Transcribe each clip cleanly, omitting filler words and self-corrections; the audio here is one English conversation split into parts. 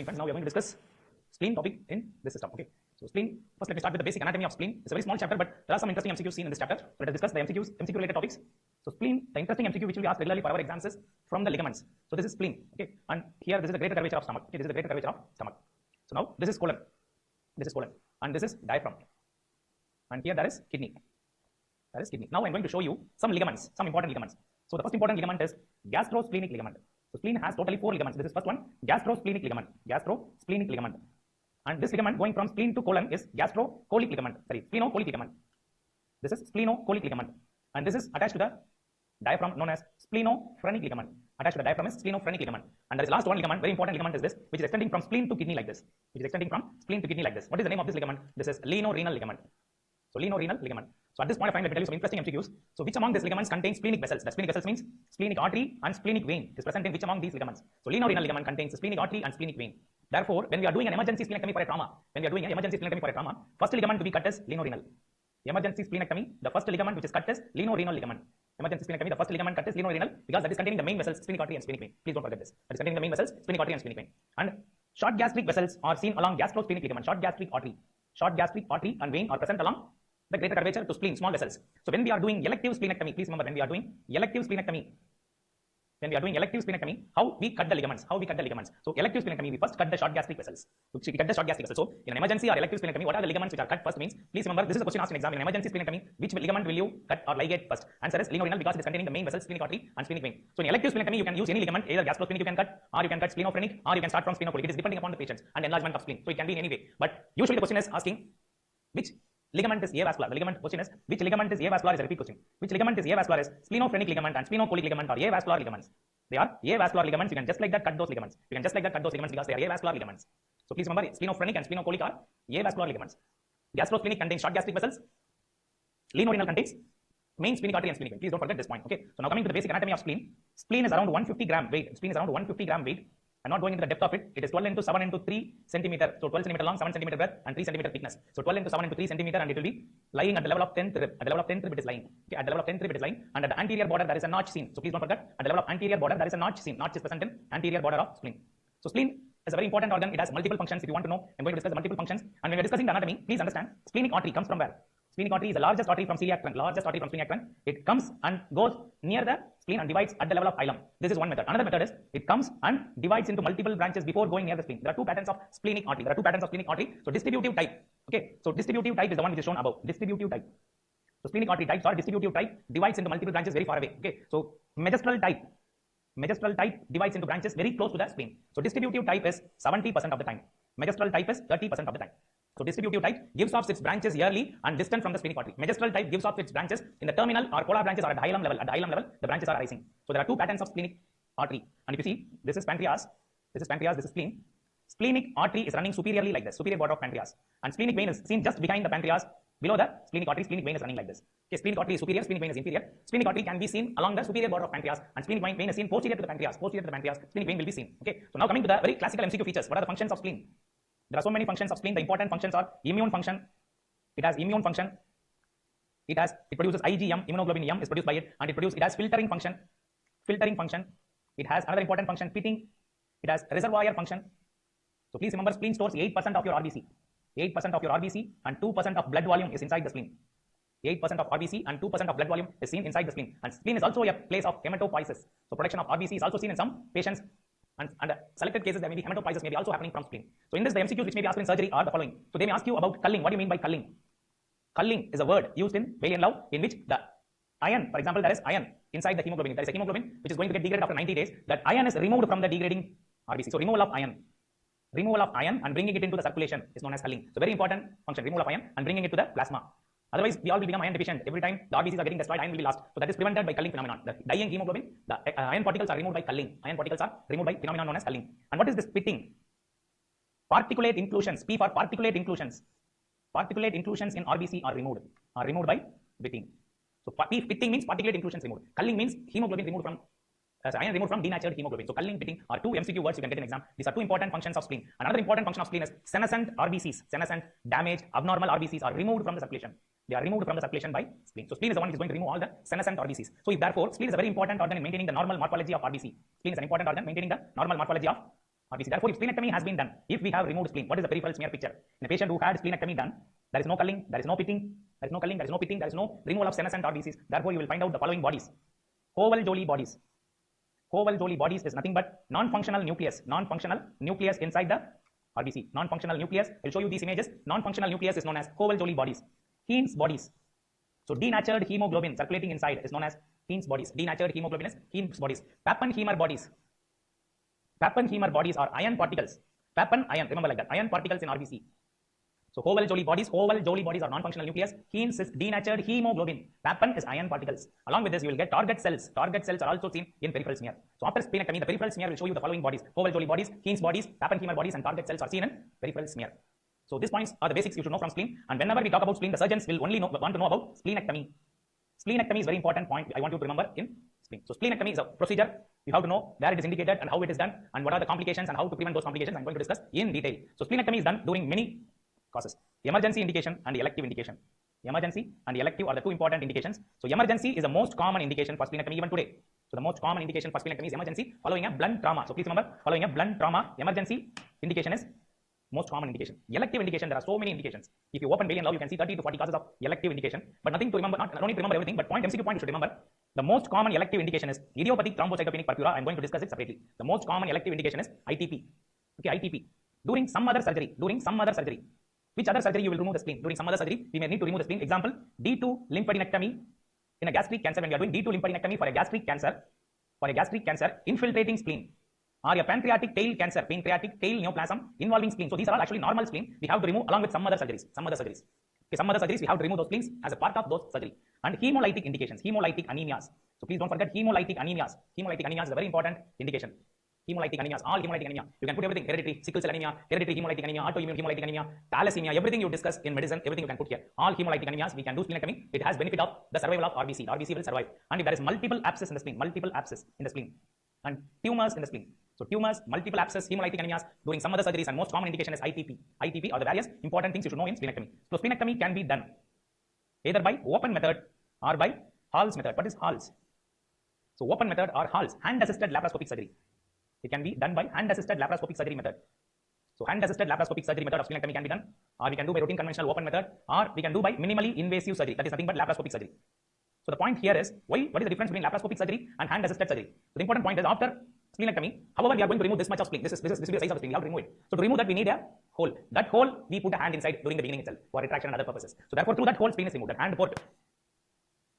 evening, friends. Now we are going to discuss spleen topic in this system. Okay. So spleen. First, let me start with the basic anatomy of spleen. It's a very small chapter, but there are some interesting MCQs seen in this chapter. So let us discuss the MCQ related topics. So spleen, the interesting MCQ which will be asked regularly for our exams is from the ligaments. So this is spleen. Okay. And here this is the greater curvature of stomach. Okay. This is the greater curvature of stomach. So now this is colon. This is colon, and this is diaphragm. And here there is kidney. That is kidney. Now I'm going to show you some ligaments, some important ligaments. So the first important ligament is gastrosplenic ligament. So spleen has totally 4 ligaments. This is first one, gastrosplenic ligament. Gastrosplenic ligament. And this ligament going from spleen to colon is gastrocolic ligament. Sorry, splenocolic ligament. This is splenocolic ligament. And this is attached to the diaphragm known as splenophrenic ligament. Attached to the diaphragm is splenophrenic ligament. And there is last one ligament, very important ligament is this, which is extending from spleen to kidney like this. Which is extending from spleen to kidney like this. What is the name of this ligament? This is lienorenal ligament. So lienorenal ligament. So at this point of time, let me tell you some interesting MCQs. So which among these ligaments contains splenic vessels? The splenic vessels means splenic artery and splenic vein is present in which among these ligaments? So lienorenal ligament contains splenic artery and splenic vein. Therefore, when we are doing an emergency splenectomy for a trauma, first ligament to be cut is lienorenal. Emergency splenectomy, the first ligament which is cut is lienorenal ligament. Emergency splenectomy, the first ligament cut is lienorenal because that is containing the main vessels, splenic artery and splenic vein. Please don't forget this. That is containing the main vessels, splenic artery and splenic vein. And short gastric vessels are seen along gastrosplenic ligament. Short gastric artery and vein are present along the greater curvature to spleen, small vessels. So when we are doing elective splenectomy, please remember when we are doing elective splenectomy, how we cut the ligaments, So elective splenectomy, we first cut the short gastric vessels. So in an emergency or elective splenectomy, what are the ligaments which are cut first means, please remember this is a question asked in exam. In an emergency splenectomy, which ligament will you cut or ligate first? Answer is lienorenal because it is containing the main vessels, splenic artery and splenic vein. So in elective splenectomy, you can use any ligament, either gastrosplenic you can cut, or you can cut splenophrenic, or you can start from splenocolic. It is depending upon the patients and enlargement of spleen. So it can be in any way. But usually the question is asking which ligament is avascular. The ligament question is which ligament is avascular is a repeat question. Which ligament is avascular is splenophrenic ligament and splenocolic ligament are avascular ligaments. They are avascular ligaments. You can just like that cut those ligaments. Because they are avascular ligaments. So please remember splenophrenic and splenocolic are avascular ligaments. Gastrosplenic contains short gastric vessels. Lienorenal contains main splenic artery and splenic vein. Please don't forget this point. Okay. So now coming to the basic anatomy of spleen. Spleen is around 150 gram weight. I'm not going into the depth of it. It is 12 into 7 into 3 centimeter. So 12 centimeter long, 7 centimeter breadth, and 3 centimeter thickness. So 12 into 7 into 3 centimeter, and it will be lying at the level of 10th rib. At the level of 10th rib, it is lying. Okay, at the level of 10th rib, it is lying. And at the anterior border, there is a notch seen. So please don't forget. At the level of anterior border, there is a notch seen. Notch is present in anterior border of spleen. So spleen is a very important organ. It has multiple functions. If you want to know, I'm going to discuss the multiple functions. And when we are discussing the anatomy, please understand. Splenic artery comes from where? Splenic artery is the largest artery from celiac trunk. It comes and goes near the spleen and divides at the level of hilum. This is one method. Another method is it comes and divides into multiple branches before going near the spleen. There are two patterns of splenic artery. So distributive type. Okay. So distributive type is the one which is shown above. Distributive type. So splenic artery types or distributive type divides into multiple branches very far away. Okay. So magistral type divides into branches very close to the spleen. So distributive type is 70% of the time. Magistral type is 30% of the time. So distributive type gives off its branches early and distant from the splenic artery. Magistral type gives off its branches in the terminal or polar branches or at the hilum level. At the hilum level, the branches are rising. So there are two patterns of splenic artery. And if you see, this is pancreas, this is spleen. Splenic artery is running superiorly like this, superior border of pancreas. And splenic vein is seen just behind the pancreas, below the splenic artery. Splenic vein is running like this. Okay, splenic artery is superior, splenic vein is inferior. Splenic artery can be seen along the superior border of pancreas, and splenic vein is seen posterior to the pancreas. Splenic vein will be seen. Okay, so now coming to the very classical MCQ features. What are the functions of spleen? There are so many functions of spleen. The important functions are immune function. It has immune function. It produces IgM, immunoglobulin M is produced by it, and it has filtering function. It has another important function, pitting. It has reservoir function. So please remember, spleen stores 8% of your RBC. 8% of your RBC and 2% of blood volume is inside the spleen. 8% of RBC and 2% of blood volume is seen inside the spleen. And spleen is also a place of hematopoiesis. So production of RBC is also seen in some patients. And selected cases, there may be hematopoiesis may be also happening from spleen. So in this, the MCQs which may be asked in surgery are the following. So they may ask you about culling. What do you mean by culling? Culling is a word used in Walian law in which the iron, for example, there is iron inside the hemoglobin. There is a hemoglobin which is going to get degraded after 90 days. That iron is removed from the degrading RBC. So removal of iron and bringing it into the circulation is known as culling. So very important function, removal of iron and bringing it to the plasma. Otherwise, we all will become iron deficient. Every time the RBCs are getting destroyed, iron will be lost. So that is prevented by culling phenomenon. The dying hemoglobin, the iron particles are removed by culling. Iron particles are removed by phenomenon known as culling. And what is this pitting? Particulate inclusions. P for particulate inclusions. Particulate inclusions in RBC are removed by pitting. So pitting means particulate inclusions removed. Culling means hemoglobin removed from iron removed from denatured hemoglobin. So culling, pitting are two MCQ words you can get in exam. These are two important functions of spleen. Another important function of spleen is senescent RBCs. Senescent, damaged, abnormal RBCs are removed from the circulation. They are removed from the circulation by spleen. So spleen is the one which is going to remove all the senescent RBCs. So if therefore spleen is a very important organ in maintaining the normal morphology of RBC. Spleen is an important organ maintaining the normal morphology of RBC. Therefore, if splenectomy has been done, if we have removed spleen, what is the peripheral smear picture? In a patient who had splenectomy done, there is no culling, there is no pitting, there is no culling, there is no pitting, there is no removal of senescent RBCs. Therefore, you will find out the following bodies. Howell-Jolly bodies. Howell-Jolly bodies is nothing but non-functional nucleus. Non-functional nucleus inside the RBC. Non-functional nucleus. I will show you these images. Non-functional nucleus is known as Howell-Jolly bodies. Heinz bodies. So denatured hemoglobin circulating inside is known as Heinz bodies. Denatured hemoglobin is Heinz bodies. Pappenheimer bodies. Pappenheimer bodies are iron particles. Pappen iron, remember like that. Iron particles in RBC. So Howell-Jolly bodies are non-functional nucleus. Heinz is denatured hemoglobin. Pappen is iron particles. Along with this, you will get target cells. Target cells are also seen in peripheral smear. So after splenectomy, the peripheral smear will show you the following bodies: Howell-Jolly bodies, Heinz bodies, Pappenheimer bodies, and target cells are seen in peripheral smear. So these points are the basics you should know from spleen. And whenever we talk about spleen, the surgeons will only want to know about splenectomy. Splenectomy is very important point I want you to remember in spleen. So splenectomy is a procedure. You have to know where it is indicated and how it is done and what are the complications and how to prevent those complications. I'm going to discuss in detail. So splenectomy is done during many causes. Emergency indication and elective indication. Emergency and elective are the two important indications. So emergency is the most common indication for splenectomy even today. So the most common indication for splenectomy is emergency following a blunt trauma. So please remember, following a blunt trauma, emergency indication is most common indication. Elective indication, there are so many indications. If you open Bailey and Love, you can see 30 to 40 causes of elective indication. But nothing to remember, not need to remember everything, but MCQ point you should remember. The most common elective indication is idiopathic thrombocytopenic purpura. I'm going to discuss it separately. The most common elective indication is ITP. Okay, ITP. During some other surgery, which other surgery you will remove the spleen? During some other surgery, we may need to remove the spleen. Example, D2 lymphadenectomy in a gastric cancer. When you are doing D2 lymphadenectomy for a gastric cancer, infiltrating spleen, or a pancreatic tail cancer, pancreatic tail neoplasm involving spleen. So these are all actually normal spleen. We have to remove along with some other surgeries. Okay, some other surgeries we have to remove those spleens as a part of those surgery. And hemolytic indications, hemolytic anemias. So please don't forget hemolytic anemias. Hemolytic anemias is a very important indication. Hemolytic anemias, all hemolytic anemia. You can put everything: hereditary sickle cell anemia, hereditary hemolytic anemia, autoimmune hemolytic anemia, thalassemia, everything you discuss in medicine, everything you can put here. All hemolytic anemias, we can do splenectomy. It has benefit of the survival of RBC. RBC will survive. And if there is multiple abscess in the spleen, and tumors in the spleen. So tumors, multiple abscess, hemolytic anemias during some other surgeries, and most common indication is ITP. ITP are the various important things you should know in splenectomy. So splenectomy can be done either by open method or by Hall's method. What is Hall's? So open method or Hall's, hand-assisted laparoscopic surgery. It can be done by hand-assisted laparoscopic surgery method. So hand-assisted laparoscopic surgery method of splenectomy can be done, or we can do by routine conventional open method, or we can do by minimally invasive surgery. That is nothing but laparoscopic surgery. So the point here is, what is the difference between laparoscopic surgery and hand-assisted surgery? So the important point is, after splenectomy, however, we are going to remove this much of spleen. This will be the size of the spleen. We have to remove it. So to remove that, we need a hole. That hole, we put a hand inside during the beginning itself for retraction and other purposes. So therefore, through that hole, spleen is removed. That hand port,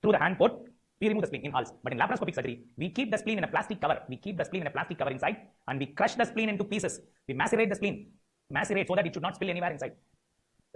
through the hand port, we remove the spleen in Hall's. But in laparoscopic surgery, we keep the spleen in a plastic cover. Inside, and we crush the spleen into pieces. We macerate the spleen. Macerate so that it should not spill anywhere inside.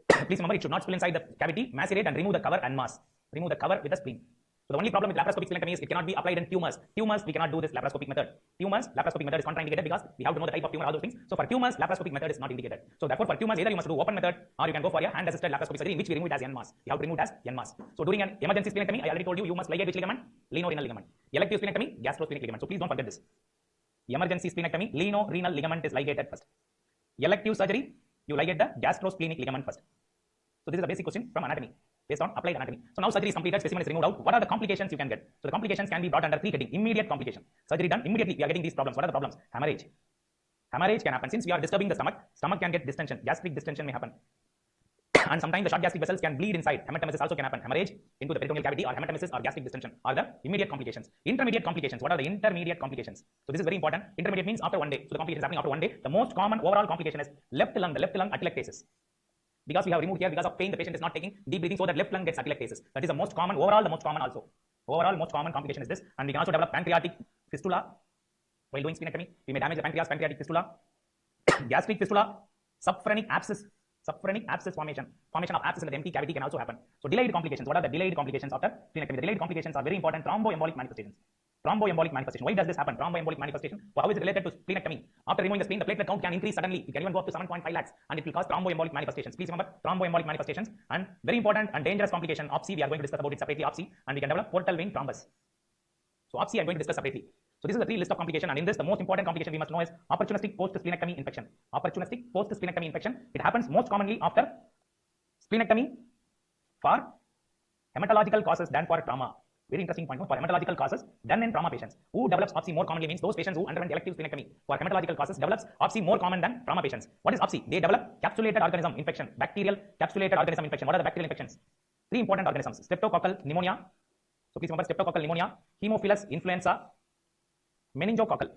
Please remember, it should not spill inside the cavity. Macerate and remove the cover en masse. Remove the cover with the spleen. So the only problem with laparoscopic splenectomy is it cannot be applied in tumors. Tumors, we cannot do this laparoscopic method. Tumors, laparoscopic method is contraindicated because we have to know the type of tumor, all those things. So for tumors, laparoscopic method is not indicated. So therefore, for tumors, either you must do open method or you can go for a hand-assisted laparoscopic surgery in which we remove it as en masse. You have to remove it as en masse. So during an emergency splenectomy, I already told you, you must ligate which ligament? Lienorenal ligament. Elective splenectomy, gastrosplenic ligament. So please don't forget this. Emergency splenectomy, lienorenal ligament is ligated first. Elective surgery, you ligate the gastrosplenic ligament first. So this is a basic question from anatomy, based on applied anatomy. So now surgery is completed, specimen is removed out. What are the complications you can get? So the complications can be brought under three heading. Immediate complication. Surgery done, immediately we are getting these problems. What are the problems? Hemorrhage. Hemorrhage can happen. Since we are disturbing the stomach can get distension. Gastric distension may happen. And sometimes the short gastric vessels can bleed inside. Hematemesis also can happen. Hemorrhage into the peritoneal cavity or hematemesis or gastric distension are the immediate complications. Intermediate complications. What are the intermediate complications? So this is very important. Intermediate means after 1 day. So the complication is happening after 1 day. The most common overall complication is left lung, the left lung atelectasis. Because we have removed here, because of pain, the patient is not taking deep breathing, so that left lung gets atelectasis. That is the most common, overall the most common also. Overall most common complication is this. And we can also develop pancreatic fistula while doing splenectomy. We may damage the pancreas, pancreatic fistula, gastric fistula, subphrenic abscess formation of abscess in the empty cavity can also happen. So delayed complications. What are the delayed complications after splenectomy? The delayed complications are very important. Thromboembolic manifestations. Thromboembolic manifestation. Why does this happen? Thromboembolic manifestation. Well, how is it related to splenectomy? After removing the spleen, the platelet count can increase suddenly. It can even go up to 7.5 lakhs, and it will cause thromboembolic manifestations. Please remember thromboembolic manifestations. And very important and dangerous complication, OPSI. We are going to discuss about it separately. OPSI, and we can develop portal vein thrombus. So OPSI, I'm going to discuss separately. So this is the three list of complication, and in this, the most important complication we must know is opportunistic post-splenectomy infection. Opportunistic post-splenectomy infection. It happens most commonly after splenectomy for hematological causes than for trauma. Very interesting point. For hematological causes done in trauma patients. Who develops OPSI more commonly means those patients who underwent elective splenectomy. For hematological causes develops OPSI more common than trauma patients. What is OPSI? They develop capsulated organism infection, bacterial capsulated organism infection. What are the bacterial infections? Three important organisms: streptococcal pneumonia. So please remember streptococcal pneumonia, Haemophilus influenza, meningococcal.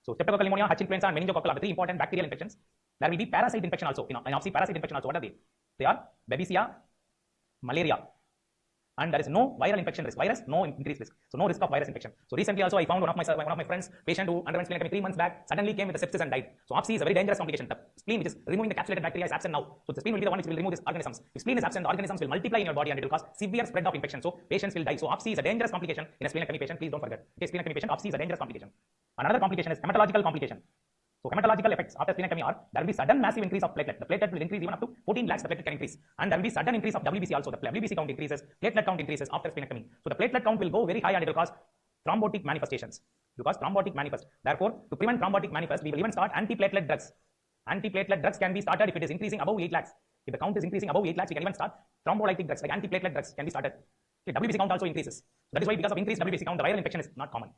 So streptococcal pneumonia, H influenza, and meningococcal are the three important bacterial infections. There will be parasite infection also. In OPSI, parasite infection also. What are they? They are Babesia, malaria. And there is no viral infection risk. Virus, no increased risk. So no risk of virus infection. So recently also I found one of my friends, patient who underwent splenectomy 3 months back, suddenly came with a sepsis and died. So OPSI is a very dangerous complication. The spleen, which is removing the capsulated bacteria, is absent now. So the spleen will be the one which will remove these organisms. If spleen is absent, the organisms will multiply in your body and it will cause severe spread of infection. So patients will die. So OPSI is a dangerous complication in a splenectomy patient. Please don't forget. Okay, splenectomy patient, OPSI is a dangerous complication. Another complication is hematological complication. So hematological effects after splenectomy are there will be sudden massive increase of platelet. The platelet will increase even up to 14 lakhs. The platelet can increase, and there will be sudden increase of WBC also. The WBC count increases, platelet count increases after splenectomy. So the platelet count will go very high and it will cause thrombotic manifestations. Therefore, to prevent thrombotic manifest, we will even start antiplatelet drugs. Antiplatelet drugs can be started if it is increasing above 8 lakhs. If the count is increasing above 8 lakhs, we can even start thrombolytic drugs like antiplatelet drugs can be started. Okay, WBC count also increases. That is why because of increased WBC count, the viral infection is not common.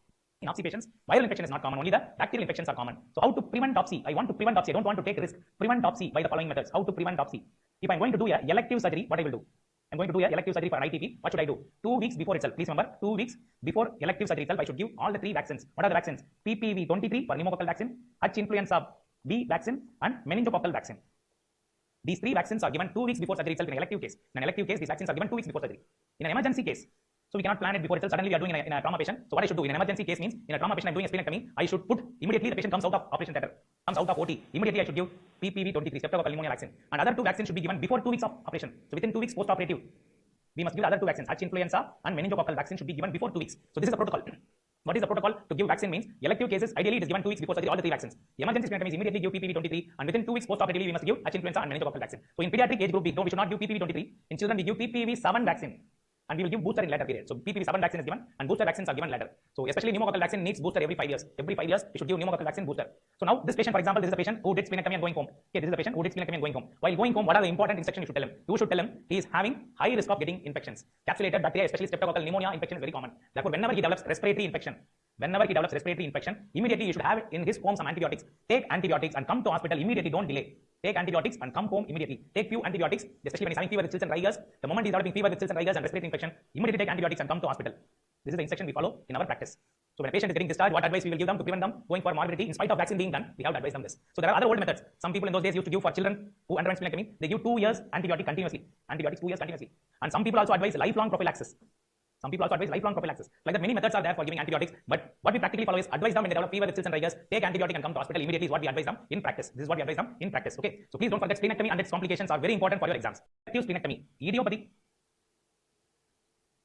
In OPSI patients, viral infection is not common, only the bacterial infections are common. So how to prevent OPSI? I want to prevent OPSI, I don't want to take risk. Prevent OPSI by the following methods. How to prevent OPSI? If I'm going to do an elective surgery, what I will do? I'm going to do an elective surgery for an ITP. What should I do? 2 weeks before itself. Please remember, 2 weeks before elective surgery itself, I should give all the 3 vaccines. What are the vaccines? PPV23 for pneumococcal vaccine, H influenza B vaccine, and meningococcal vaccine. These 3 vaccines are given 2 weeks before surgery itself in an elective case. In an elective case, these vaccines are given 2 weeks before surgery. In an emergency case, so we cannot plan it before itself. Suddenly we are doing in a trauma patient. So what I should do in an emergency case means in a trauma patient I'm doing a splenectomy, I should put immediately the patient comes out of operation theater, comes out of OT. Immediately I should give PPV23 streptococcal pneumonia vaccine. And other 2 vaccines should be given before 2 weeks of operation. So within 2 weeks post-operative, we must give the other 2 vaccines. H influenza and meningococcal vaccine should be given before 2 weeks. So this is the protocol. What is the protocol to give vaccine means? Elective cases, ideally it is given 2 weeks before surgery, all the 3 vaccines. Emergency splenectomy is immediately give PPV23 and within 2 weeks post-operatively we must give H influenza and meningococcal vaccine. So in pediatric age group B, no, we should not give PPV23. In children we give PPV7 vaccine. And we will give booster in later period. So PPV7 vaccine is given and booster vaccines are given later. So especially pneumococcal vaccine needs booster every 5 years. Every 5 years we should give pneumococcal vaccine booster. So now this patient, for example, this is a patient who did splenectomy and going home. Okay, this is a patient who did splenectomy and going home. While going home, what are the important instructions you should tell him? You should tell him he is having high risk of getting infections. Capsulated bacteria, especially streptococcal pneumonia infection is very common. Therefore, whenever he develops respiratory infection, immediately you should have in his home some antibiotics. Take antibiotics and come to hospital immediately. Don't delay. Take antibiotics and come home immediately. Take few antibiotics, especially when he's having fever with chills and rigors. The moment he's developing fever with chills and rigors and respiratory infection, immediately take antibiotics and come to hospital. This is the instruction we follow in our practice. So when a patient is getting discharged, what advice we will give them to prevent them going for morbidity in spite of vaccine being done? We have to advise them this. So there are other old methods. Some people in those days used to give for children who underwent splenectomy. They give 2 years antibiotic continuously. Antibiotics 2 years continuously. And some people also advise lifelong prophylaxis. Like that, many methods are there for giving antibiotics, but what we practically follow is advise them when they develop fever with chills and rigors, take antibiotic and come to hospital immediately is what we advise them in practice. This is what we advise them in practice. Okay, so please don't forget splenectomy and its complications are very important for your exams. Active splenectomy, idiopathy,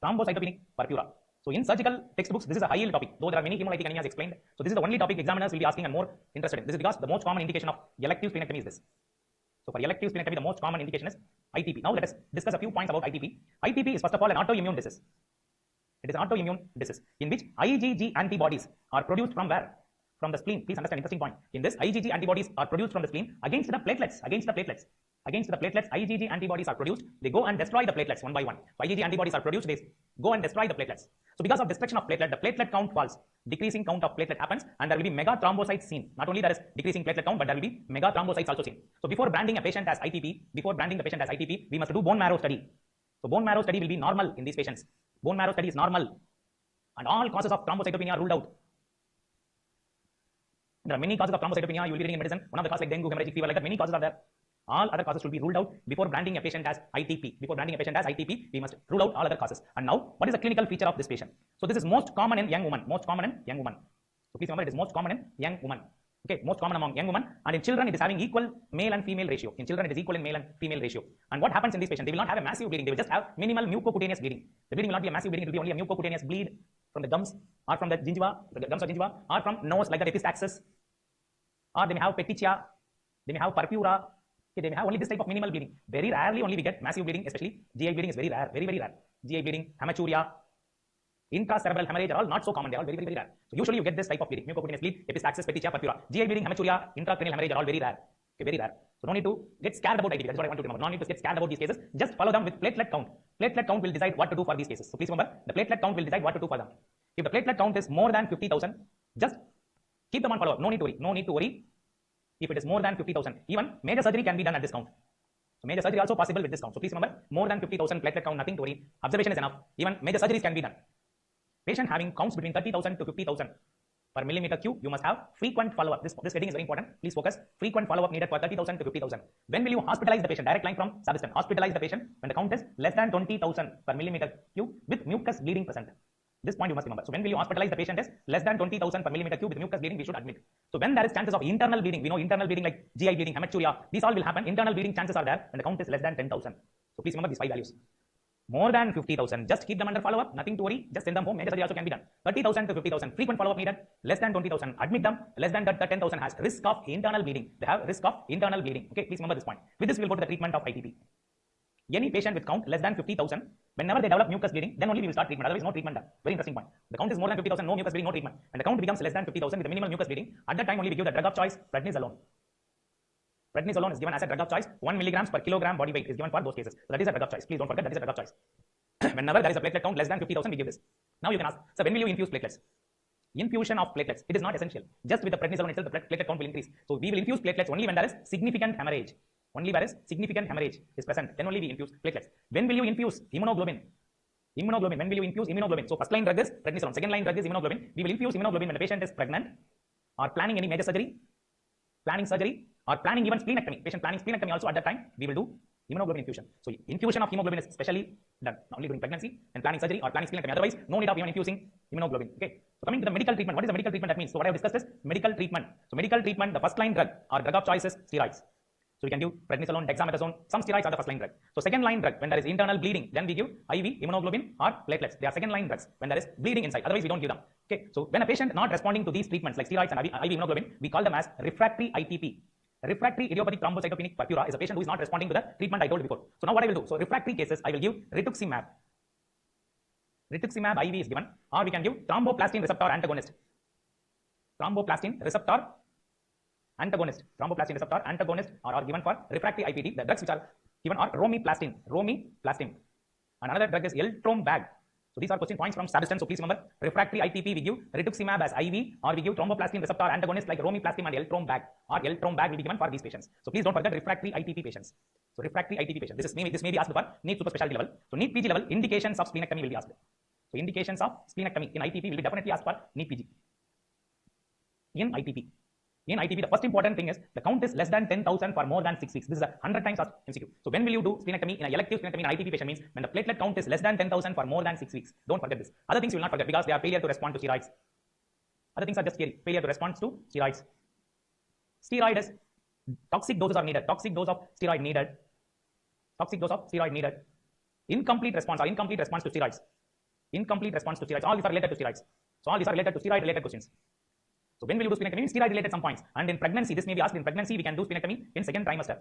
thrombocytopenic purpura. So in surgical textbooks, this is a high yield topic, though there are many hemolytic anemias explained. So this is the only topic examiners will be asking and more interested in. This is because the most common indication of elective splenectomy is this. So for elective splenectomy, the most common indication is ITP. Now let us discuss a few points about ITP. ITP is first of all an autoimmune disease. It is an autoimmune disease in which IgG antibodies are produced from where? From the spleen. Please understand, interesting point. In this, IgG antibodies are produced from the spleen against the platelets. IgG antibodies are produced. They go and destroy the platelets one by one. So IgG antibodies are produced. They go and destroy the platelets. So because of destruction of platelet, the platelet count falls. Decreasing count of platelet happens, and there will be mega thrombocytes seen. Not only there is decreasing platelet count, but there will be mega thrombocytes also seen. So before branding a patient as ITP, we must do bone marrow study. So bone marrow study will be normal in these patients. Bone marrow study is normal, and all causes of thrombocytopenia are ruled out. There are many causes of thrombocytopenia you will be reading in medicine. One of the causes like dengue, hemorrhagic fever, like that, many causes are there. All other causes should be ruled out before branding a patient as ITP. We must rule out all other causes. And now, what is the clinical feature of this patient? So this is most common in young women. So please remember, it is most common in young women. Okay, most common among young women, and in children it is having equal male and female ratio. And what happens in this patient? They will not have a massive bleeding. They will just have minimal mucocutaneous bleeding. The bleeding will not be a massive bleeding. It will be only a mucocutaneous bleed from the gums or from the gingiva, or from nose like the epistaxis, or they may have petechia, they may have purpura. Okay, they may have only this type of minimal bleeding. Very rarely only we get massive bleeding, especially GI bleeding is very rare, very rare. GI bleeding, hematuria, intracerebral hemorrhage are all not so common. They are all very rare. So usually you get this type of bleeding: mucocutaneous bleed, epistaxis, petechia, purpura. GI bleeding, hematuria, intracranial hemorrhage are all very rare. Okay, very rare. So no need to get scared about ITP. That's what I want to remember. No need to get scared about these cases. Just follow them with platelet count. Platelet count will decide what to do for these cases. So please remember, the platelet count will decide what to do for them. If the platelet count is more than 50,000, just keep them on follow-up. No need to worry. No need to worry if it is more than 50,000. Even major surgery can be done at this count. So major surgery also possible with this count. So please remember, more than 50,000 platelet count, nothing to worry. Observation is enough. Even major surgeries can be done. Patient having counts between 30,000 to 50,000 per millimeter cube, you must have frequent follow-up. This heading is very important. Please focus. Frequent follow-up needed for 30,000 to 50,000. When will you hospitalize the patient? Direct line from suggestion. Hospitalize the patient when the count is less than 20,000 per millimeter cube with mucus bleeding present. This point you must remember. So when will you hospitalize the patient is less than 20,000 per millimeter cube with mucus bleeding, we should admit. So when there is chances of internal bleeding, we know internal bleeding like GI bleeding, hematuria, these all will happen. Internal bleeding chances are there when the count is less than 10,000. So please remember these 5 values. More than 50,000, just keep them under follow-up, nothing to worry, just send them home. Major surgery also can be done. 30,000 to 50,000, frequent follow-up needed. Less than 20,000, admit them. Less than 10,000 has risk of internal bleeding. They have risk of internal bleeding. Okay, please remember this point. With this, we will go to the treatment of ITP. Any patient with count less than 50,000, whenever they develop mucus bleeding, then only we will start treatment. Otherwise, no treatment done. Very interesting point. The count is more than 50,000, no mucus bleeding, no treatment. And the count becomes less than 50,000 with the minimal mucus bleeding. At that time, only we give the drug of choice, prednisone. Prednisone is given as a drug of choice. 1 milligrams per kilogram body weight is given for those cases. So that is a drug of choice. Please don't forget that is a drug of choice. Whenever there is a platelet count less than 50,000, we give this. Now you can ask, so when will you infuse platelets? Infusion of platelets, it is not essential. Just with the prednisone itself, the platelet count will increase. So we will infuse platelets only when there is significant hemorrhage. Only where is significant hemorrhage is present, then only we infuse platelets. When will you infuse immunoglobulin? Immunoglobulin, when will you infuse immunoglobulin? So first line drug is prednisone, second line drug is immunoglobulin. We will infuse immunoglobulin when the patient is pregnant or planning any major surgery, or planning even splenectomy. Patient planning splenectomy also at that time, we will do immunoglobulin infusion. So infusion of hemoglobin is specially done only during pregnancy and planning surgery or planning splenectomy. Otherwise, no need of even infusing immunoglobulin. Okay. So coming to the medical treatment, what is the medical treatment that means? So what I have discussed is medical treatment. So medical treatment, the first line drug or drug of choice is steroids. So we can give prednisolone, dexamethasone, some steroids are the first line drug. So second line drug, when there is internal bleeding, then we give IV, immunoglobulin or platelets. They are second line drugs when there is bleeding inside. Otherwise, we don't give them. Okay. So when a patient not responding to these treatments like steroids and IV immunoglobulin, we call them as refractory ITP. Refractory idiopathic thrombocytopenic purpura is a patient who is not responding to the treatment I told before. So now what I will do? So refractory cases, I will give rituximab. Rituximab IV is given, or we can give thromboplastin receptor antagonist. Thromboplastin receptor antagonist. Thromboplastin receptor antagonist are given for refractory IPT. The drugs which are given are romiplastin. And another drug is eltrombag. So these are question points from substance. So please remember, refractory ITP we give rituximab as IV, or we give thromboplastin receptor antagonist like romiplastin and eltrombag, or eltrombag will be given for these patients. So please don't forget refractory ITP patients. So refractory ITP patients. This may be asked for NEET super specialty level. So NEET PG level, indications of splenectomy will be asked. So indications of splenectomy in ITP will be definitely asked for NEET PG. In ITP, the first important thing is the count is less than 10,000 for more than 6 weeks. This is a 100 times asked MCQ. So when will you do splenectomy? In a elective splenectomy in ITP patient means when the platelet count is less than 10,000 for more than 6 weeks. Don't forget this. Other things you will not forget because they are failure to respond to steroids. Other things are just scary. Failure to respond to steroids. Steroid is toxic doses are needed. Toxic dose of steroid needed. Incomplete response to steroids. All these are related to steroids. So all these are related to steroid related questions. So when will you do splenectomy? Steroid related some points. And in pregnancy, this may be asked. In pregnancy, we can do splenectomy in second trimester.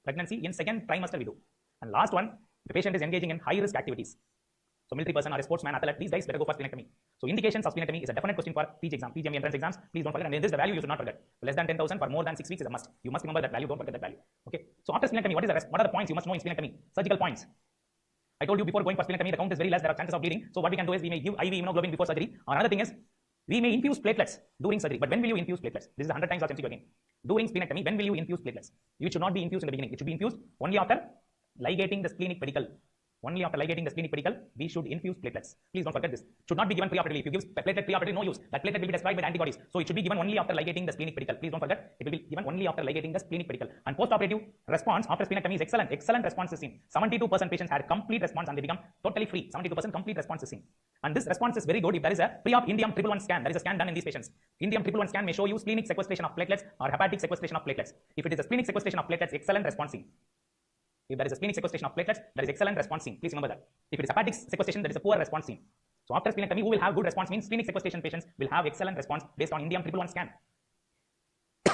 We do. And last one, the patient is engaging in high risk activities. So military person or a sportsman, athlete, these guys better go for splenectomy. So indications of splenectomy is a definite question for PG exam, PGM entrance exams. Please don't forget. And this is the value you should not forget. So less than 10,000 for more than 6 weeks is a must. You must remember that value. Don't forget that value. Okay. So after splenectomy, what are the points you must know in splenectomy? Surgical points. I told you before going for splenectomy, the count is very less. There are chances of bleeding. So what we can do is we may give IV immunoglobulin before surgery. Or another thing is we may infuse platelets during surgery. But when will you infuse platelets? This is 100 times asked MCQ again. During splenectomy, when will you infuse platelets? It should not be infused in the beginning. It should be infused only after ligating the splenic pedicle. Only after ligating the splenic pedicle, we should infuse platelets. Please don't forget this. Should not be given preoperatively. If you give platelet preoperatively, no use. That platelet will be destroyed by antibodies. So it should be given only after ligating the splenic pedicle. Please don't forget. It will be given only after ligating the splenic pedicle. And postoperative response after splenectomy is excellent. Excellent response is seen. 72% patients had complete response and they become totally free. 72% complete response is seen. And this response is very good if there is a pre-op indium 111 scan. There is a scan done in these patients. Indium 111 scan may show you splenic sequestration of platelets or hepatic sequestration of platelets. If it is a splenic sequestration of platelets, excellent response seen. If there is a splenic sequestration of platelets, there is excellent response seen. Please remember that. If it is hepatic sequestration, there is a poor response seen. So after splenectomy, who will have good response means splenic sequestration patients will have excellent response based on indium 111 scan.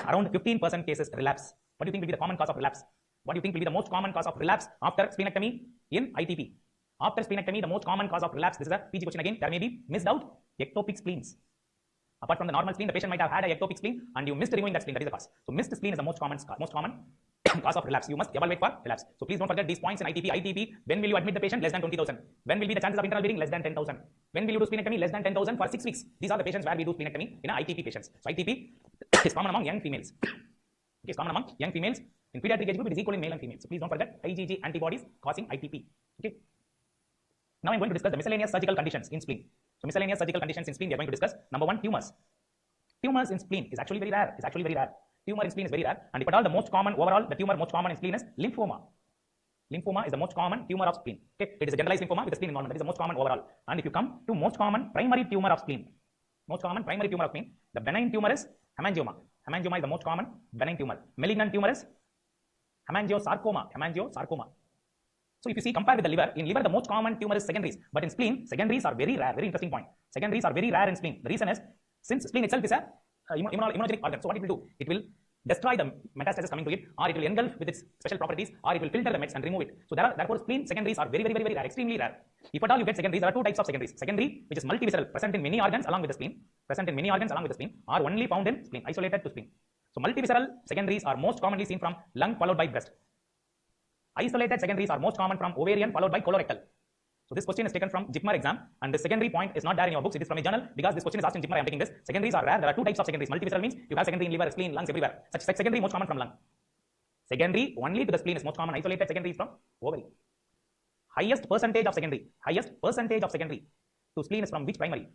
Around 15% cases relapse. What do you think will be the common cause of relapse? What do you think will be the most common cause of relapse after splenectomy in ITP? After splenectomy, the most common cause of relapse, this is a PG question again, there may be missed out ectopic spleens. Apart from the normal spleen, the patient might have had a ectopic spleen and you missed removing that spleen. That is the cause. So missed spleen is the most common cause of relapse. You must evaluate for relapse. So please don't forget these points in ITP. ITP, when will you admit the patient? Less than 20,000. When will be the chances of internal bleeding? Less than 10,000. When will you do splenectomy? Less than 10,000 for 6 weeks. These are the patients where we do splenectomy in ITP patients. So ITP is common among young females. Okay, it's common among young females. In pediatric age group, it is equal in male and female. So please don't forget IgG antibodies causing ITP. Okay. Now I'm going to discuss the miscellaneous surgical conditions in spleen. So miscellaneous surgical conditions in spleen we are going to discuss. Number 1, tumors. Tumors in spleen is actually very rare. Tumor in spleen is very rare. And if at all the most common overall, the tumor most common in spleen is lymphoma. Lymphoma is the most common tumor of spleen. Okay, it is a generalized lymphoma with a spleen involvement. That is the most common overall. And if you come to most common primary tumor of spleen, the benign tumor is hemangioma. Hemangioma is the most common benign tumor. Malignant tumor is hemangiosarcoma. So if you see, compare with the liver, in liver the most common tumor is secondaries, but in spleen, secondaries are very rare. Very interesting point. Secondaries are very rare in spleen. The reason is, since spleen itself is a immunogenic organ, so what it will do? It will destroy the metastasis coming to it, or it will engulf with its special properties, or it will filter the mets and remove it. So therefore spleen secondaries are very rare, extremely rare. If at all you get secondaries, there are 2 types of secondaries. Secondary, which is multivisceral, present in many organs along with the spleen, are only found in spleen, isolated to spleen. So multivisceral secondaries are most commonly seen from lung followed by breast. Isolated secondaries are most common from ovarian followed by colorectal. So this question is taken from JIPMER exam, and the secondary point is not there in your books. It is from a journal because this question is asked in JIPMER. I am taking this. Secondaries are rare. There are 2 types of secondaries. Multivisceral means you have secondary in liver, spleen, lungs, everywhere. Such secondary most common from lung. Secondary only to the spleen is most common. Isolated secondary is from ovary. Highest percentage of secondary to spleen is from which primary?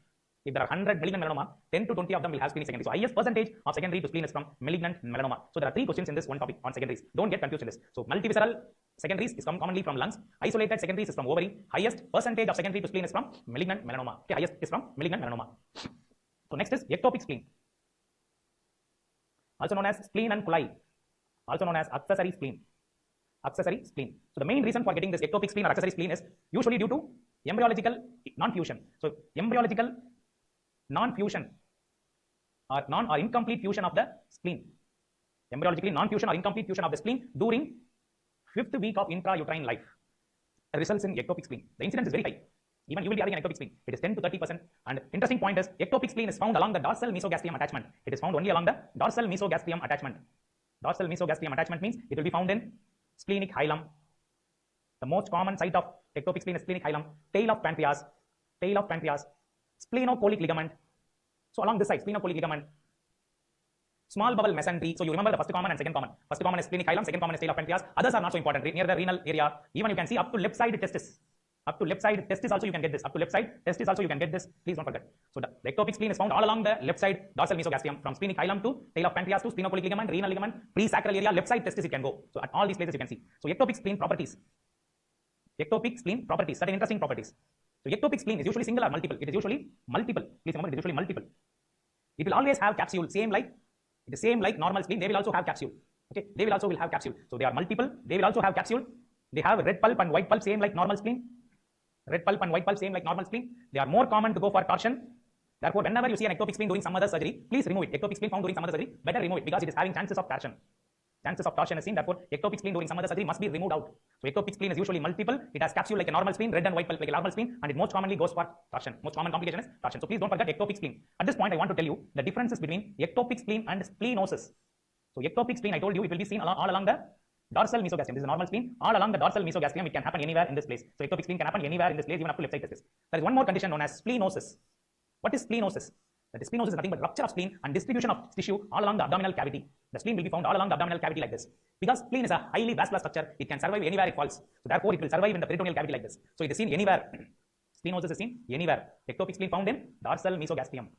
If there are 100 malignant melanoma, 10 to 20 of them will have spleen secondary. So highest percentage of secondary to spleen is from malignant melanoma. So there are 3 questions in this one topic on secondaries. Don't get confused in this. So multivisceral secondaries is commonly from lungs. Isolated secondaries is from ovary. Highest percentage of secondary to spleen is from malignant melanoma. Okay, highest is from malignant melanoma. So next is ectopic spleen, also known as spleen and coli, also known as accessory spleen. So the main reason for getting this ectopic spleen or accessory spleen is usually due to embryological non-fusion. So embryological non-fusion or incomplete fusion of the spleen. Embryologically non-fusion or incomplete fusion of the spleen during 5th week of intrauterine life results in ectopic spleen. The incidence is very high. Even you will be having an ectopic spleen. It is 10 to 30%. And interesting point is, ectopic spleen is found along the dorsal mesogastrium attachment. It is found only along the dorsal mesogastrium attachment. Dorsal mesogastrium attachment means it will be found in splenic hilum. The most common site of ectopic spleen is splenic hilum, tail of pancreas, splenocholic ligament. So along this side, splenocholic ligament, small bowel mesentery. So you remember the first common and second common. First common is splenic hilum, second common is tail of pancreas. Others are not so important. Near the renal area, even you can see up to left side testis. Up to left side testis also you can get this. Please don't forget. So the ectopic spleen is found all along the left side dorsal mesogastrium, from splenic hilum to tail of pancreas to splenocholic ligament, renal ligament, presacral area, left side testis it can go. So at all these places you can see. So ectopic spleen properties. Certain interesting properties. So ectopic spleen is usually single or multiple. It is usually multiple. Please remember, it is usually multiple. It will always have capsule, same like normal spleen. They will also have capsule. Okay, they will also have capsule. So they are multiple. They will also have capsule. They have red pulp and white pulp, same like normal spleen. They are more common to go for torsion. Therefore, whenever you see an ectopic spleen doing some other surgery, please remove it. Ectopic spleen found doing some other surgery, better remove it because it is having chances of torsion. Is seen. Therefore, ectopic spleen doing some other surgery must be removed out. So ectopic spleen is usually multiple. It has capsule like a normal spleen, red and white pulp like a normal spleen, and it most commonly goes for torsion. Most common complication is torsion. So please don't forget ectopic spleen. At this point, I want to tell you the differences between ectopic spleen and splenosis. So ectopic spleen, I told you, it will be seen all along the dorsal mesogastrium. This is a normal spleen. All along the dorsal mesogastrium, it can happen anywhere in this place. So ectopic spleen can happen anywhere in this place, even up to left side testis. There is one more condition known as splenosis. What is splenosis? That is, splenosis is nothing but rupture of spleen and distribution of tissue all along the abdominal cavity. The spleen will be found all along the abdominal cavity like this. Because spleen is a highly vascular structure, it can survive anywhere it falls. So therefore, it will survive in the peritoneal cavity like this. So it is seen anywhere. Splenosis is seen anywhere. Ectopic spleen found in dorsal mesogastrium.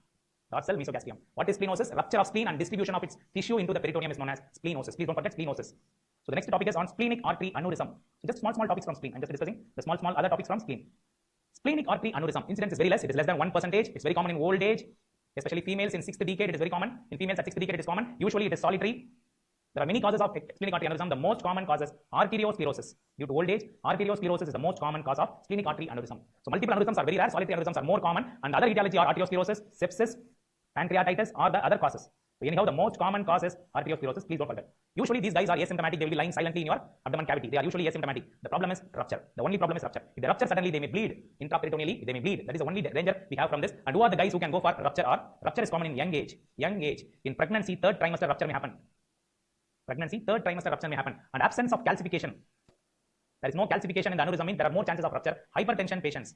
What is splenosis? Rupture of spleen and distribution of its tissue into the peritoneum is known as splenosis. Please don't forget splenosis. So the next topic is on splenic artery aneurysm. So just small topics from spleen. I'm just discussing the small other topics from spleen. Splenic artery aneurysm. Incidence is very less. It is less than 1%. It's very common in old age, especially females in 6th decade. It is very common. In females at 6th decade, it is common. Usually, it is solitary. There are many causes of splenic artery aneurysm. The most common cause is arteriosclerosis. Due to old age, arteriosclerosis is the most common cause of splenic artery aneurysm. So multiple aneurysms are very rare. Solitary aneurysms are more common, and the other etiology are arteriosclerosis, sepsis, pancreatitis, or the other causes. So anyhow, the most common cause is arteriosclerosis. Please don't forget. Usually these guys are asymptomatic. They will be lying silently in your abdomen cavity. They are usually asymptomatic. The problem is rupture. The only problem is rupture. If they rupture suddenly, they may bleed intraperitoneally. They may bleed. That is the only danger we have from this. And who are the guys who can go for rupture? Or rupture is common in young age. Young age. In pregnancy, third trimester rupture may happen. Pregnancy, third trimester rupture may happen. And absence of calcification. There is no calcification in the aneurysm means there are more chances of rupture. Hypertension patients.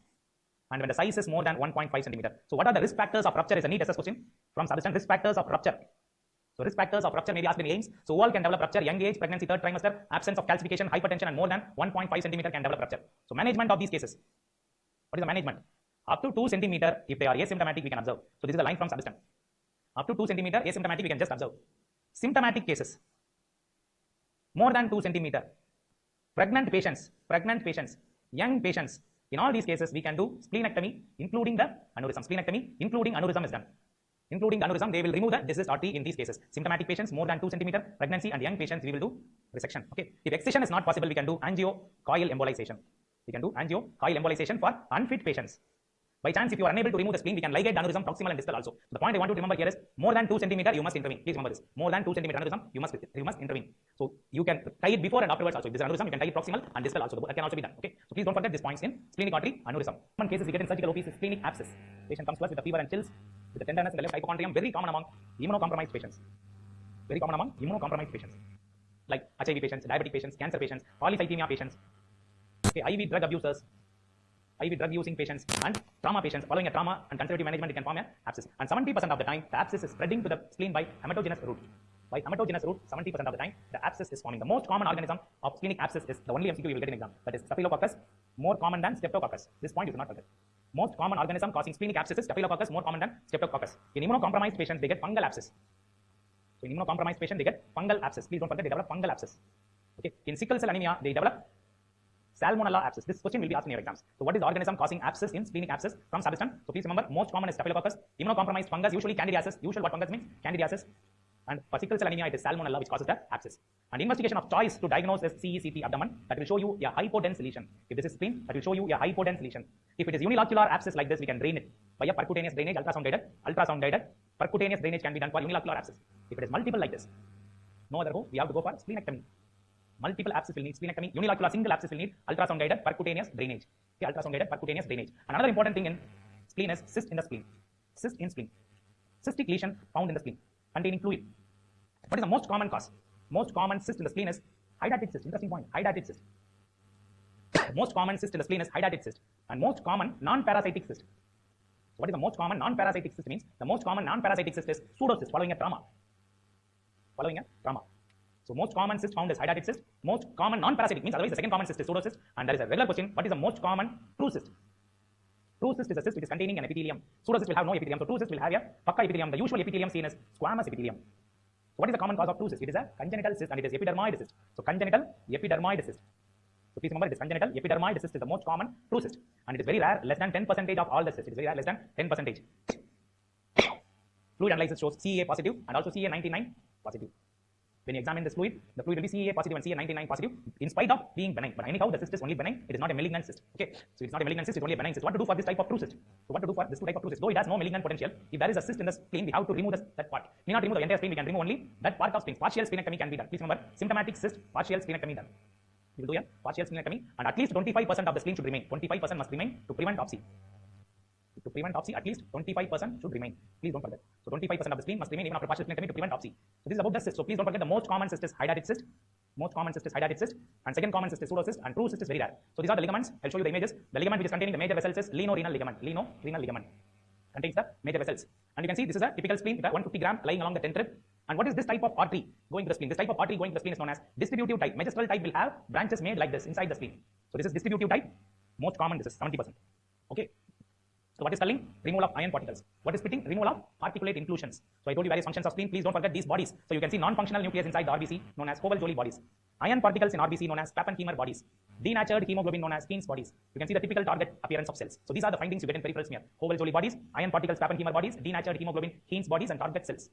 And when the size is more than 1.5 centimeter. So what are the risk factors of rupture is a neat assess question from substance. Risk factors of rupture. So risk factors of rupture may be asked in AIMS. So who all can develop rupture? Young age, pregnancy, third trimester, absence of calcification, hypertension, and more than 1.5 centimeter can develop rupture. So management of these cases. What is the management? Up to 2 centimeter, if they are asymptomatic, we can observe. So this is the line from substance. Up to 2 centimeter, asymptomatic, we can just observe. Symptomatic cases. More than 2 centimeter. Pregnant patients, young patients. In all these cases, we can do splenectomy, including the aneurysm. Splenectomy, including aneurysm is done. Including aneurysm, they will remove the diseased artery in these cases. Symptomatic patients, more than 2 centimeter, pregnancy, and young patients, we will do resection. Okay. If excision is not possible, we can do angiocoil embolization. We can do angiocoil embolization for unfit patients. By chance, if you are unable to remove the spleen, we can ligate the aneurysm proximal and distal also. The point I want to remember here is more than 2 centimeter, you must intervene. Please remember this. More than 2 centimeter aneurysm, you must intervene. So you can tie it before and afterwards also. If this is aneurysm, you can tie it proximal and distal also. That can also be done. Okay. So please don't forget these points in splenic artery aneurysm. Common cases we get in surgical OPs is splenic abscess. Patient comes to us with a fever and chills, with the tenderness in the left hypochondrium. Very common among immunocompromised patients. Very common among immunocompromised patients, like HIV patients, diabetic patients, cancer patients, polycythemia patients. Okay, IV drug abusers. IV drug using patients and trauma patients. Following a trauma and conservative management, it can form an abscess. And 70% of the time, the abscess is spreading to the spleen by hematogenous route. By hematogenous route, 70% of the time, the abscess is forming. The most common organism of splenic abscess is the only MCQ you will get in exam. That is Staphylococcus, more common than Streptococcus. This point you should not forget. Most common organism causing splenic abscess is Staphylococcus, more common than Streptococcus. In immunocompromised patients, they get fungal abscess. So in immunocompromised patients, they get fungal abscess. Please don't forget, they develop fungal abscess. Okay. In sickle cell anemia, they develop Salmonella abscess. This question will be asked in your exams. So what is the organism causing abscess in splenic abscess from substance? So please remember, most common is Staphylococcus. Immunocompromised fungus, usually Candidiasis. Usual what fungus means? Candidiasis. And for sickle cell anemia, it is Salmonella which causes the abscess. And investigation of choice to diagnose is CECP abdomen. That will show you a hypodense lesion. If this is spleen, that will show you a hypodense lesion. If it is unilocular abscess like this, we can drain it by a percutaneous drainage, ultrasound guided. Percutaneous drainage can be done for unilocular abscess. If it is multiple like this, no other hope, we have to go for splenectomy. Multiple abscess will need splenectomy. Unilocular single abscess will need ultrasound guided percutaneous drainage. Okay, ultrasound guided percutaneous drainage. And another important thing in spleen is cyst in the spleen. Cyst in spleen. Cystic lesion found in the spleen containing fluid. What is the most common cause? Most common cyst in the spleen is hydatid cyst. Interesting point. Hydatid cyst. Most common cyst in the spleen is hydatid cyst. And most common non-parasitic cyst. So what is the most common non-parasitic cyst means? The most common non-parasitic cyst is pseudocyst following a trauma. So most common cyst found is hydatid cyst. Most common non-parasitic means otherwise the second common cyst is pseudocyst. And there is a regular question, what is the most common true cyst? True cyst is a cyst which is containing an epithelium. Pseudocyst will have no epithelium. So true cyst will have a pucca epithelium. The usual epithelium seen is squamous epithelium. So what is the common cause of true cyst? It is a congenital cyst and it is epidermoid cyst. So congenital epidermoid cyst. So please remember it is congenital epidermoid cyst is the most common true cyst. And it is very rare, less than 10% of all the cysts. It is very rare, less than 10%. Fluid analysis shows CEA positive and also CA99 positive. When you examine this fluid, the fluid will be CEA positive and CA99 positive in spite of being benign. But anyhow, the cyst is only benign. It is not a malignant cyst. Okay, so it's not a malignant cyst. It's only a benign cyst. What to do for this type of true cyst? So what to do for this type of true cyst? Though it has no malignant potential, if there is a cyst in the spleen, we have to remove that part. We not remove the entire spleen. We can remove only that part of spleen. Partial splenectomy can be done. Please remember, symptomatic cyst, partial splenectomy done. We will do a partial splenectomy, and at least 25% of the spleen should remain. 25% must remain to prevent opsy. To prevent opsy, at least 25% should remain. Please don't forget. So 25% of the spleen must remain even after partial splenectomy to prevent opsy. So this is about the cyst. So please don't forget the most common cyst is hydatid cyst. Most common cyst is hydatid cyst. And second common cyst is pseudocyst. And true cyst is very rare. So these are the ligaments. I'll show you the images. The ligament which is containing the major vessels is linorenal ligament. Linorenal ligament contains the major vessels. And you can see this is a typical spleen with a 150 gram lying along the tenth rib. And what is this type of artery going to the spleen? This type of artery going to the spleen is known as distributive type. Magistral type will have branches made like this inside the spleen. So this is distributive type. Most common, this is 70%. Okay. So what is culling? Removal of iron particles. What is splitting? Removal of particulate inclusions. So I told you various functions of spleen. Please don't forget these bodies. So you can see non-functional nucleus inside the RBC known as Howell-Jolly bodies. Iron particles in RBC known as Pappenheimer bodies. Denatured hemoglobin known as Keynes bodies. You can see the typical target appearance of cells. So these are the findings you get in peripheral smear. Howell-Jolly bodies, iron particles, Pappenheimer bodies, denatured hemoglobin, Keynes bodies, and target cells.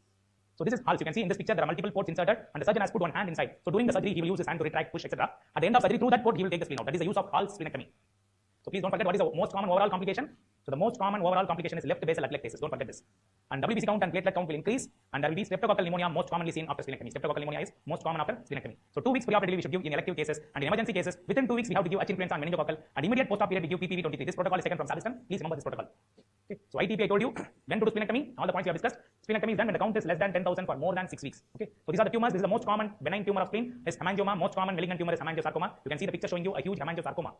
So this is Hals. You can see in this picture there are multiple ports inserted and the surgeon has put one hand inside. So during the surgery he will use his hand to retract, push, etc. At the end of surgery through that port he will take the spleen out. That is the use of Hals splenectomy. So please don't forget what is the most common overall complication. So the most common overall complication is left basal atelectasis. Don't forget this. And WBC count and platelet count will increase, and there will be streptococcal pneumonia most commonly seen after splenectomy. Streptococcal pneumonia is most common after splenectomy. So 2 weeks preoperatively we should give in elective cases, and in emergency cases within 2 weeks we have to give H influenza and meningococcal, and immediate post-op period we give PPV23. This protocol is taken from Sabiston. Please remember this protocol. Okay. So ITP I told you when to do splenectomy. All the points we have discussed. Splenectomy is done when the count is less than 10,000 for more than 6 weeks. Okay. So these are the tumors. This is the most common benign tumor of spleen is hemangioma. Most common malignant tumor is hemangiosarcoma. You can see the picture showing you a huge hemangiosarcoma.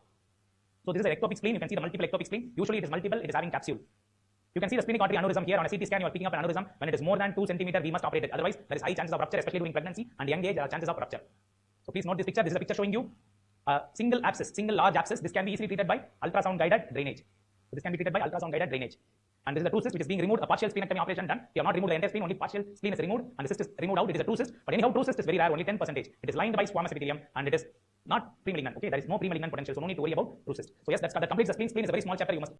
So this is an ectopic spleen. You can see the multiple ectopic spleen. Usually it is multiple. It is having capsule. You can see the splenic artery aneurysm here on a CT scan. You are picking up an aneurysm. When it is more than 2 cm, we must operate it. Otherwise, there is high chances of rupture, especially during pregnancy and young age. There are chances of rupture. So please note this picture. This is a picture showing you a single abscess, single large abscess. This can be easily treated by ultrasound guided drainage. So this can be treated by ultrasound guided drainage. And this is the true cyst which is being removed. A partial splenectomy operation done. We have not removed the entire spleen. Only partial spleen is removed, and the cyst is removed out. It is a true cyst. But anyhow, true cyst is very rare. Only 10%. It is lined by squamous epithelium, and it is not premalignant. Okay, there is no premalignant potential, so no need to worry about true cyst. So yes, that completes the spleen. Spleen is a very small chapter. You must